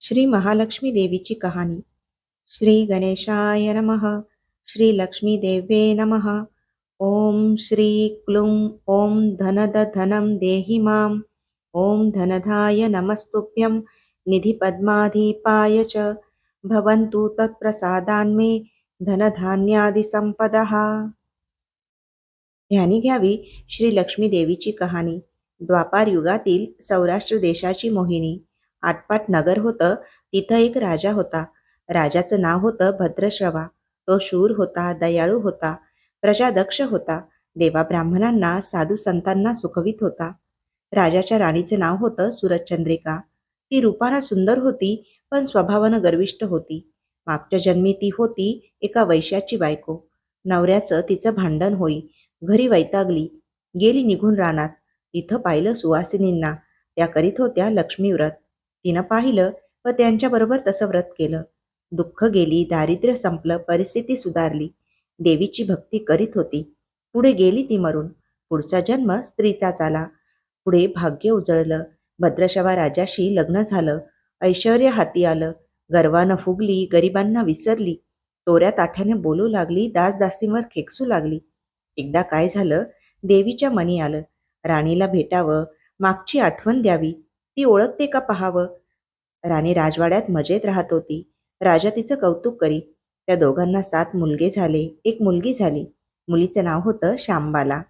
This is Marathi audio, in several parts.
श्री महालक्ष्मी देवीची कहाणी. श्री गणेशाय नमः. श्री लक्ष्मी देवे नमः. ओम श्री क्लूं ओम धनद धनं देहि मां. ओम धनधाय नमस्तुभ्यं निधि पद्माधीपाय च भवन्तु तत्प्रसादान्मे धनधान्यादि संपदः. ध्यानी घ्यावी श्री लक्ष्मी देवीची कहाणी. द्वापार युगातील सौराष्ट्र देशाची मोहिनी. आटपाट नगर होतं. तिथं एक राजा होता. राजाचं नाव होतं भद्रश्रवा. तो शूर होता, दयाळू होता, प्रजादक्ष होता. देवा ब्राह्मणांना, साधू संतांना सुखवित होता. राजाच्या राणीचं नाव होतं सुरचंद्रिका. ती रूपानं सुंदर होती, पण स्वभावानं गर्विष्ठ होती. मागच्या जन्मी ती होती एका वैश्याची बायको. नवऱ्याचं तिचं भांडण होई. घरी वैतागली. गेली निघून रानात. तिथं पाहिलं सुवासिनींना. त्या करीत होत्या लक्ष्मी व्रत. तिनं पाहिलं व त्यांच्याबरोबर तसं व्रत केलं. दुःख गेली, दारिद्र्य संपलं, परिस्थिती सुधारली. देवीची भक्ती करीत होती. पुढे गेली ती मरून. पुढचा जन्म स्त्रीचाच आला. पुढे भाग्य उजळलं. भद्रशवा राजाशी लग्न झालं. ऐश्वर्य हाती आलं. गर्वानं फुगली, गरिबांना विसरली. तोऱ्या ताठ्याने बोलू लागली, दासदासींवर खेकसू लागली. एकदा काय झालं, देवीच्या मनी आलं. राणीला भेटावं, मागची आठवण द्यावी, ती ओळखते का पहावं. राणी राजवाड्यात मजेत राहत होती. राजा तिचं कौतुक करी. त्या दोघांना 7 मुलगे झाले, एक मुलगी झाली. मुलीचं नाव होतं शांबाला.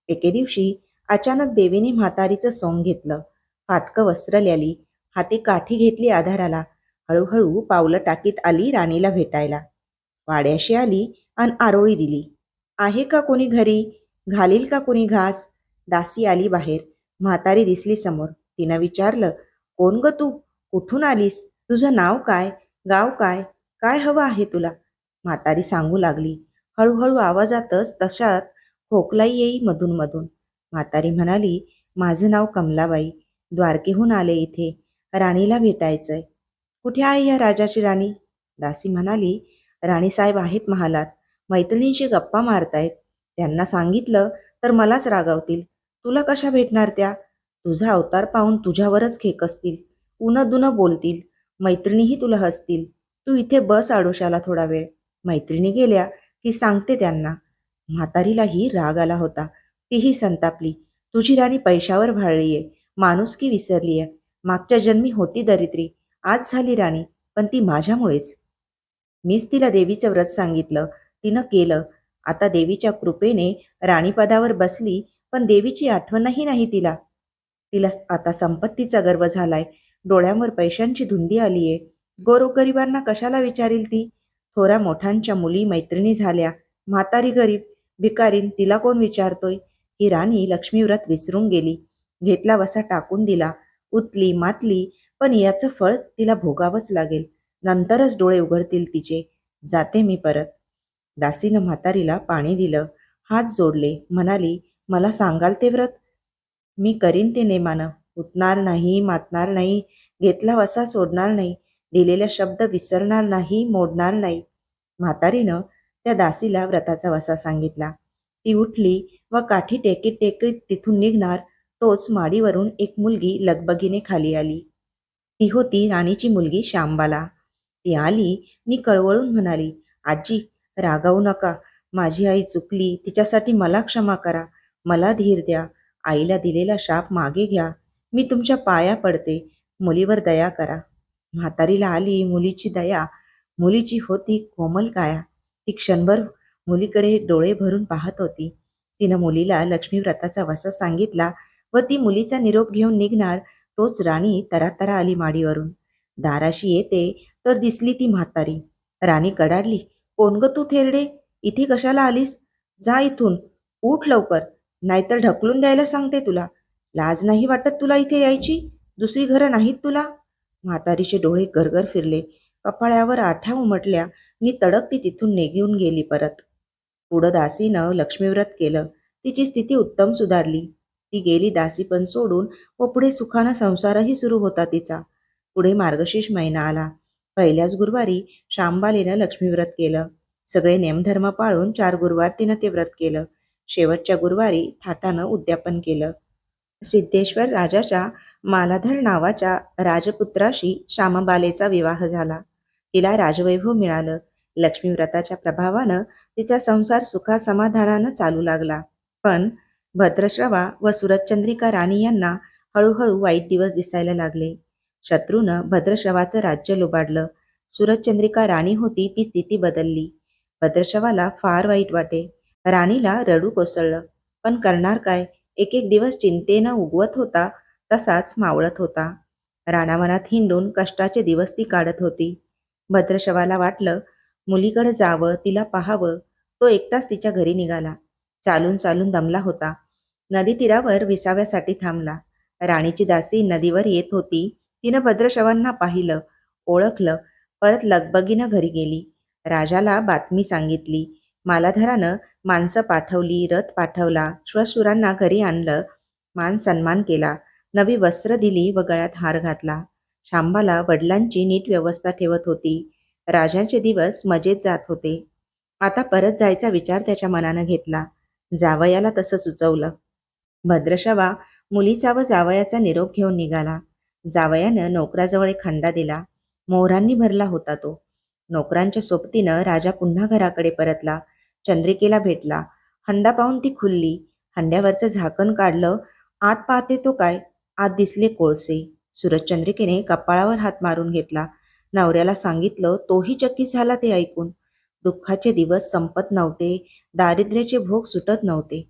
एके दिवशी अचानक देवीने म्हातारीचं सोंग घेतलं. फाटकं वस्त्र ल्याली, हाती काठी घेतली आधाराला. हळूहळू पावलं टाकीत आली राणीला भेटायला. वाड्याशी आली आणि आरोळी दिली. आहे का कोणी घरी? घालील का कोणी घास? दासी आली बाहेर. म्हातारी दिसली समोर. तिनं विचारलं, कोण ग तू? कुठून आलीस? तुझं नाव काय? गाव काय? काय हवं आहे तुला? म्हातारी सांगू लागली. हळूहळू आवाजातच तशात खोकलाई येई मधून मधून. म्हातारी म्हणाली, माझं नाव कमलाबाई. द्वारकेहून आले इथे. राणीला भेटायचंय. कुठे आहे या राजाची राणी? दासी म्हणाली, राणीसाहेब आहेत महालात. मैत्रिणींशी गप्पा मारतायत. त्यांना सांगितलं तर मलाच रागावतील. तुला कशा भेटणार त्या? तुझा अवतार पाहून तुझ्यावरच खेकसतील. उनं दुनं बोलतील. मैत्रिणीही तुला हसतील. तू इथे बस आडोशाला थोडा वेळ. मैत्रिणी गेल्या की सांगते त्यांना. म्हातारीलाही राग आला होता. तीही संतापली. तुझी राणी पैशावर भाळलीये, माणुसकी विसरलीये. मागच्या जन्मी होती दरिद्री, आज झाली राणी, पण ती माझ्यामुळेच. मीच तिला देवीचं व्रत सांगितलं, तिनं केलं. आता देवीच्या कृपेने राणीपदावर बसली, पण देवीची आठवणही नाही तिला. तिला आता संपत्तीचा गर्व झालाय. डोळ्यांवर पैशांची धुंदी आलीये. गोरगरिबांना कशाला विचारील ती? थोऱ्या मोठ्यांच्या मुली मैत्रिणी झाल्या. म्हातारी गरीब भिकारीन, तिला कोण विचारतोय? ही राणी लक्ष्मीव्रत विसरून गेली. घेतला वसा टाकून दिला. उतली मातली, पण याचं फळ तिला भोगावंच लागेल. नंतरच डोळे उघडतील तिचे. जाते मी परत. दासीनं म्हातारीला पाणी दिलं. हात जोडले. म्हणाली, मला सांगाल ते व्रत? मी करीन ते नेमानं. उतणार नाही, मातणार नाही, घेतला वसा सोडणार नाही, दिलेला शब्द विसरणार नाही, मोडणार नाही. म्हातारीनं त्या दासीला व्रताचा वसा सांगितला. ती उठली व काठी टेकीत टेकीत तिथून निघणार, तोच माडीवरून एक मुलगी लगबगीने खाली आली. ती होती राणीची मुलगी शांबाला. ती आली नि कळवळून म्हणाली, आजी, रागावू नका. माझी आई चुकली, तिच्यासाठी मला क्षमा करा. मला धीर द्या. आईला दिलेला शाप मागे घ्या. मी तुमच्या पाया पडते. मुलीवर दया करा. म्हातारीला आली मुलीची दया. मुलीची होती कोमल काया. ती क्षणभर मुलीकडे डोळे भरून पाहत होती. तिनं मुलीला लक्ष्मी व्रताचा वसा सांगितला व ती मुलीचा निरोप घेऊन निघणार, तोच राणी तरातरा आली माडीवरून. दाराशी येते तर दिसली ती म्हातारी. राणी कडाडली, कोण ग तू थेरडे? इथे कशाला आलीस? जा इथून. उठ लवकर, नाहीतर ढकलून द्यायला सांगते तुला. लाज नाही वाटत तुला इथे यायची? दुसरी घरं नाहीत तुला? म्हातारीचे डोळे गरगर फिरले. कपाळावर आठ्या उमटल्या नि तडक ती तिथून निघून गेली परत. पुढं दासीनं लक्ष्मीव्रत केलं. तिची स्थिती उत्तम सुधारली. ती गेली दासीपण सोडून व पुढे सुखानं संसारही सुरू होता तिचा. पुढे मार्गशीर्ष महिना आला. पहिल्याच गुरुवारी शांबालीनं लक्ष्मीव्रत केलं. सगळे नेमधर्म पाळून 4 गुरुवार तिनं ते व्रत केलं. शेवटच्या गुरुवारी थाटानं उद्यापन केलं. सिद्धेश्वर राजाच्या मालाधर नावाच्या राजपुत्राशी श्यामबालेचा विवाह झाला. तिला राजवैभव मिळालं. लक्ष्मीव्रताच्या प्रभावानं तिचा संसार सुखासमाधानानं चालू लागला. पण भद्रश्रवा व सुरतचंद्रिका राणी यांना हळूहळू वाईट दिवस दिसायला लागले. शत्रूनं भद्रश्रवाचं राज्य लुबाडलं. सुरतचंद्रिका राणी होती ती स्थिती बदलली. भद्रश्रवाला फार वाईट वाटे. राणीला रडू कोसळलं. पण करणार काय? एक एक दिवस चिंतेनं उगवत होता तसाच मावळत होता. रानावनात हिंडून कष्टाचे दिवस ती काढत होती. भद्रशवाला वाटलं मुलीकडे जावं, तिला पाहावं. तो एकटाच तिच्या घरी निघाला. चालून चालून दमला होता. नदी तीरावर विसाव्यासाठी थांबला. राणीची दासी नदीवर येत होती. तिनं भद्रशवांना पाहिलं, ओळखलं. परत लगबगीनं घरी गेली. राजाला बातमी सांगितली. मालाधरानं माणसं पाठवली, रथ पाठवला, श्वशुरांना घरी आणलं, मान सन्मान केला, नवी वस्त्र दिली व गळ्यात हार घातला. शांबाला वडिलांची नीट व्यवस्था ठेवत होती. राजाचे दिवस मजेत जात होते. आता परत जायचा विचार त्याच्या मनानं घेतला. जावयाला तसं सुचवलं. भद्रशवा मुलीचा व जावयाचा निरोप घेऊन निघाला. जावयानं नोकराजवळ एक हंडा दिला. मोहरांनी भरला होता तो. नोकरांच्या सोबतीनं राजा पुन्हा घराकडे परतला. चंद्रिकेला भेटला. हंडा पाहून ती खुलली. हंड्यावरचं झाकण काढलं. आत पाहते तो काय, आत दिसले कोळसे. सुरजचंद्रिकेने कपाळावर हात मारून घेतला. नवऱ्याला सांगितलं. तोही चकित झाला ते ऐकून. दुःखाचे दिवस संपत नव्हते. दारिद्र्याचे भोग सुटत नव्हते.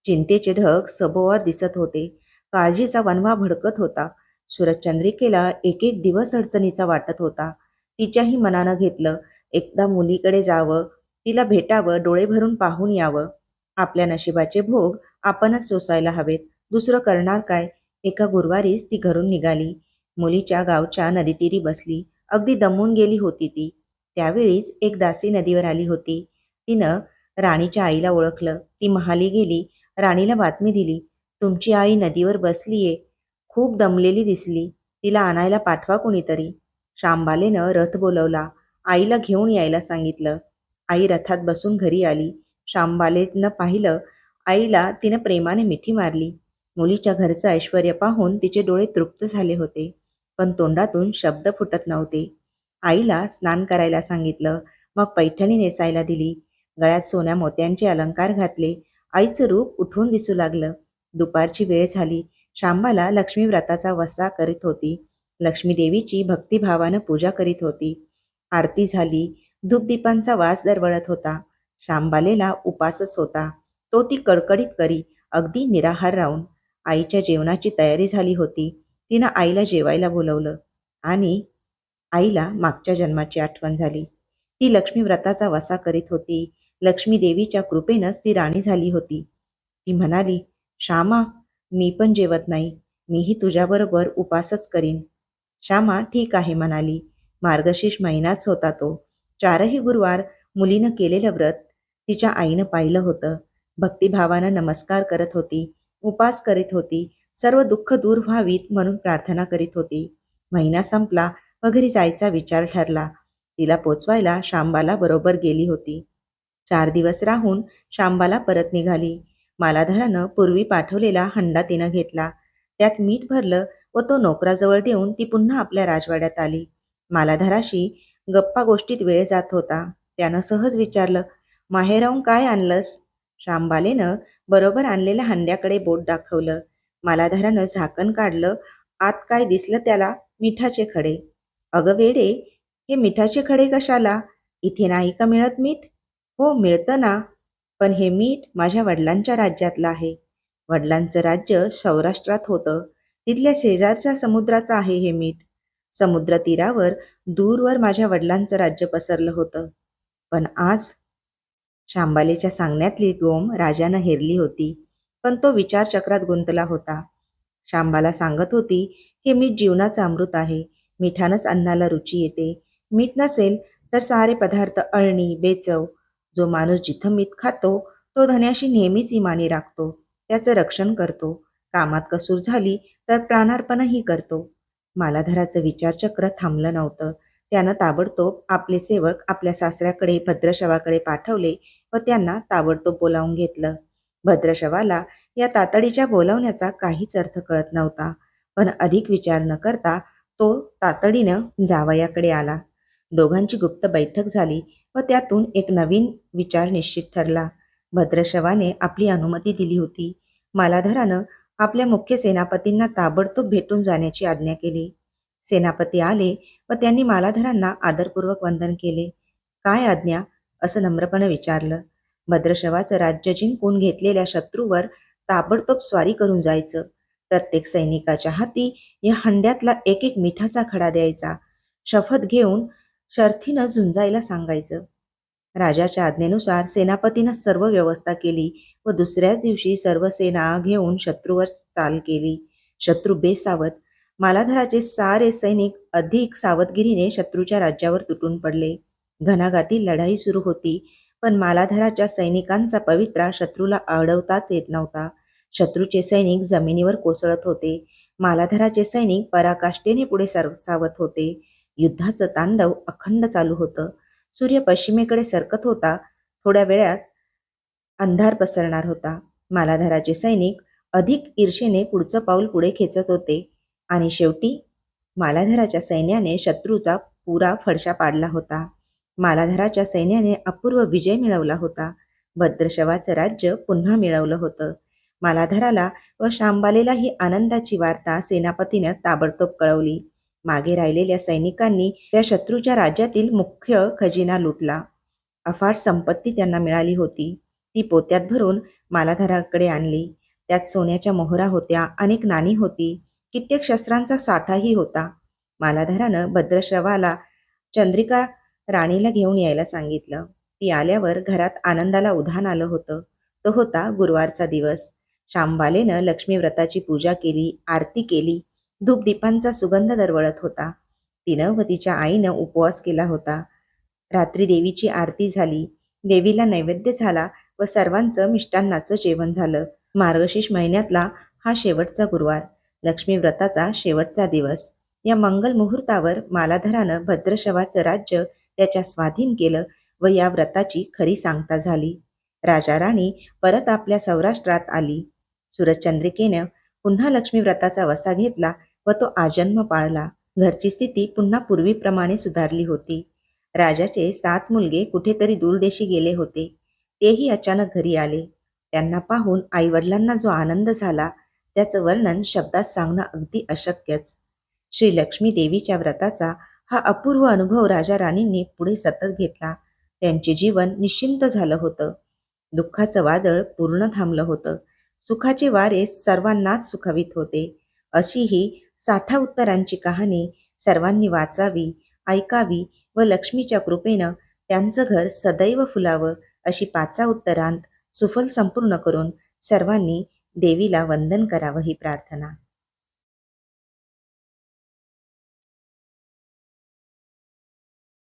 चिंतेचे ढग सभोवार दिसत होते. काळजीचा वणवा भडकत होता. सुरजचंद्रिकेला एक एक दिवस अडचणीचा वाटत होता. तिच्याही मनानं घेतलं, एकदा मुलीकडे जावं, तिला भेटावं, डोळे भरून पाहून यावं. आपल्या नशिबाचे भोग आपणच सोसायला हवेत. दुसरं करणार काय? एका गुरुवारीच ती घरून निघाली. मुलीच्या गावच्या नदीतीरी बसली. अगदी दमून गेली होती ती. त्यावेळीच एक दासी नदीवर आली होती. तिनं राणीच्या आईला ओळखलं. ती महाली गेली. राणीला बातमी दिली. तुमची आई नदीवर बसलीये. खूप दमलेली दिसली. तिला आणायला पाठवा कोणीतरी. शांबालेनं रथ बोलवला. आईला घेऊन यायला सांगितलं. आई रथात बसून घरी आली. शांबालेनं पाहिलं. आईला तिनं प्रेमाने मिठी मारली. मुलीच्या घरचं ऐश्वर्य पाहून तिचे डोळे तृप्त झाले होते. पण तोंडातून शब्द फुटत नव्हते. आईला स्नान करायला सांगितलं. मग पैठणी नेसायला दिली. गळ्यात सोन्या मोत्यांचे अलंकार घातले. आईचं रूप उठून दिसू लागलं. दुपारची वेळ झाली. शांबाला लक्ष्मी व्रताचा वसा करीत होती. लक्ष्मी देवीची भक्तिभावानं पूजा करीत होती. आरती झाली. धूपदीपांचा वास दरवळत होता. शांबालेला उपासच होता. तो ती कडकडीत करी, अगदी निराहार राहून. आईच्या जेवणाची तयारी झाली होती. तिनं आईला जेवायला बोलवलं आणि आईला मागच्या जन्माची आठवण झाली. ती लक्ष्मी व्रताचा वसा करीत होती. लक्ष्मी देवीच्या कृपेनंच ती राणी झाली होती. ती म्हणाली, श्यामा, मी पण जेवत नाही. मीही तुझ्याबरोबर उपासच करीन. श्यामा ठीक आहे म्हणाली. मार्गशीर्ष महिनाच होता तो. 4ही गुरुवार मुलीनं केलेलं व्रत तिच्या आईनं पाहिलं होतं. भक्तिभावानं नमस्कार करत होती. उपास करीत होती. सर्व दुःख दूर व्हावीत म्हणून प्रार्थना करीत होती. महिना संपला व घरी जायचा विचार ठरला. तिला पोचवायला शांबाला बरोबर गेली होती. 4 दिवस राहून शांबाला परत निघाली. मालाधरानं पूर्वी पाठवलेला हंडा तिनं घेतला. त्यात मीठ भरलं व तो नोकराजवळ देऊन ती पुन्हा आपल्या राजवाड्यात आली. मालाधराशी गप्पा गोष्टीत वेळ जात होता. त्यानं सहज विचारलं, माहेराहून काय आणलंस? शांबालेनं बरोबर आणलेल्या हंड्याकडे बोट दाखवलं. मालाधरानं झाकण काढलं. आत काय दिसलं त्याला? मिठाचे खडे. अगं वेडे, हे मिठाचे खडे कशाला? इथे नाही का मिळत मीठ? हो मिळतं ना, पण हे मीठ माझ्या वडिलांच्या राज्यातलं आहे. वडिलांचं राज्य सौराष्ट्रात होतं. तिथल्या शेजारच्या समुद्राचं आहे हे मीठ. समुद्र तीरावर दूरवर माझ्या वडिलांचं राज्य पसरलं होतं. पण आज शांबालेच्या सांगण्यातली गोम राजानं हेरली होती. पण तो विचारचक्रात गुंतला होता. शांबाला सांगत होती, हे मीठ जीवनाचं अमृत आहे. मिठानंच अन्नाला रुची येते. मीठ नसेल तर सारे पदार्थ अळणी, बेचव. जो माणूस जिथं मीठ खातो तो धन्याशी नेहमीच इमानी राखतो. त्याचं रक्षण करतो. कामात कसूर झाली तर प्राणार्पणही करतो. मालाधराचं विचारचक्र थांबलं नव्हतं. त्यानं ताबडतोब आपले सेवक आपल्या सासऱ्याकडे भद्रशवाकडे पाठवले व त्यांना ताबडतोब बोलावून घेतलं. भद्रशवाला या तातडीच्या बोलावण्याचा काहीच अर्थ कळत नव्हता, पण अधिक विचार न करता तो तातडीनं जावयाकडे आला. दोघांची गुप्त बैठक झाली व त्यातून एक नवीन विचार निश्चित ठरला. भद्रश्रवाने आपली अनुमती दिली होती. मालाधरानं आपल्या मुख्य सेनापतींना ताबडतोब भेटून जाण्याची आज्ञा केली. सेनापती आले व त्यांनी मालाधरांना आदरपूर्वक वंदन केले. काय आज्ञा? असं नम्रपणे विचारलं. भद्रश्रवाचं राज्य जिंकून घेतलेल्या शत्रूवर ताबडतोब स्वारी करून जायचं. प्रत्येक सैनिकाच्या हाती या हंड्यातला एक एक मिठाचा खडा द्यायचा. शपथ घेऊन शर्थीनं झुंजायला सांगायचं. राजाच्या आज्ञेनुसार सेनापतीनं सर्व व्यवस्था केली व दुसऱ्याच दिवशी सर्व सेना घेऊन शत्रूवर चाल केली. शत्रू बेसावध. मालाधराचे सारे सैनिक अधिक सावधगिरीने शत्रूच्या राज्यावर तुटून पडले. घणाघाती लढाई सुरू होती, पण मालाधराच्या सैनिकांचा पवित्रा शत्रूला अडवताच येत नव्हता. शत्रूचे सैनिक जमिनीवर कोसळत होते. मालाधराचे सैनिक पराकाष्ठेने पुढे सरसावत होते. युद्धाचं तांडव अखंड चालू होतं. सूर्य पश्चिमेकडे सरकत होता. थोड्या वेळात अंधार पसरणार होता. मालाधराचे सैनिक अधिक ईर्षेने पुढचं पाऊल पुढे खेचत होते आणि शेवटी मालाधराच्या सैन्याने शत्रूचा पुरा फडशा पाडला होता. मालाधराच्या सैन्याने अपूर्व विजय मिळवला होता. भद्रश्रवाचं राज्य पुन्हा मिळवलं होतं. मालाधराला व शांबालेला ही आनंदाची वार्ता सेनापतीनं ताबडतोब कळवली. मागे राहिलेल्या सैनिकांनी त्या शत्रूच्या राज्यातील मुख्य खजिना लुटला. अफाट संपत्ती त्यांना मिळाली होती. ती पोत्यात भरून मालाधराकडे आणली. त्यात सोन्याच्या मोहरा होत्या, अनेक नाणी होती, कित्येक शस्त्रांचा साठाही होता. मालाधरानं भद्रश्रवाला चंद्रिका राणीला घेऊन यायला सांगितलं. ती आल्यावर घरात आनंदाला उधाण आलं होतं. तो होता गुरुवारचा दिवस. शांबालेनं लक्ष्मी व्रताची पूजा केली, आरती केली. धूपदीपांचा सुगंध दरवळत होता. तिनं व तिच्या आईनं उपवास केला होता. रात्री देवीची आरती झाली. देवीला नैवेद्य झाला व सर्वांचं मिष्टान्नाचं जेवण झालं. मार्गशीर्ष महिन्यातला हा शेवटचा गुरुवार, लक्ष्मी व्रताचा शेवटचा दिवस. या मंगल मुहूर्तावर मालाधरानं भद्रश्रवाचं राज्य त्याच्या स्वाधीन केलं व या व्रताची खरी सांगता झाली. राजा राणी परत आपल्या सौराष्ट्रात आली. सूरजचंद्रिकेनं पुन्हा लक्ष्मी व्रताचा वसा घेतला व तो आजन्म पाळला. घरची स्थिती पुन्हा पूर्वीप्रमाणे सुधारली होती. राजाचे 7 मुलगे कुठेतरी दूरदेशी गेले होते. तेही अचानक घरी आले. त्यांना पाहून आईवडिलांना जो आनंद झाला त्याचं वर्णन शब्दात सांगणं अगदी अशक्यच. श्री लक्ष्मी देवीच्या व्रताचा हा अपूर्व अनुभव राजा राणींनी पुढे सतत घेतला. त्यांचे जीवन निश्चिंत झालं होतं. दुःखाचं वादळ पूर्ण थांबलं होतं. सुखाचे वारे सर्वांनाच सुखावीत होते. अशी ही 60 उत्तरांची कहाणी सर्वांनी वाचावी, ऐकावी व लक्ष्मीच्या कृपेनं त्यांचं घर सदैव फुलावं अशी 5 उत्तरांत सुफल संपूर्ण करून सर्वांनी देवीला वंदन करावं ही प्रार्थना.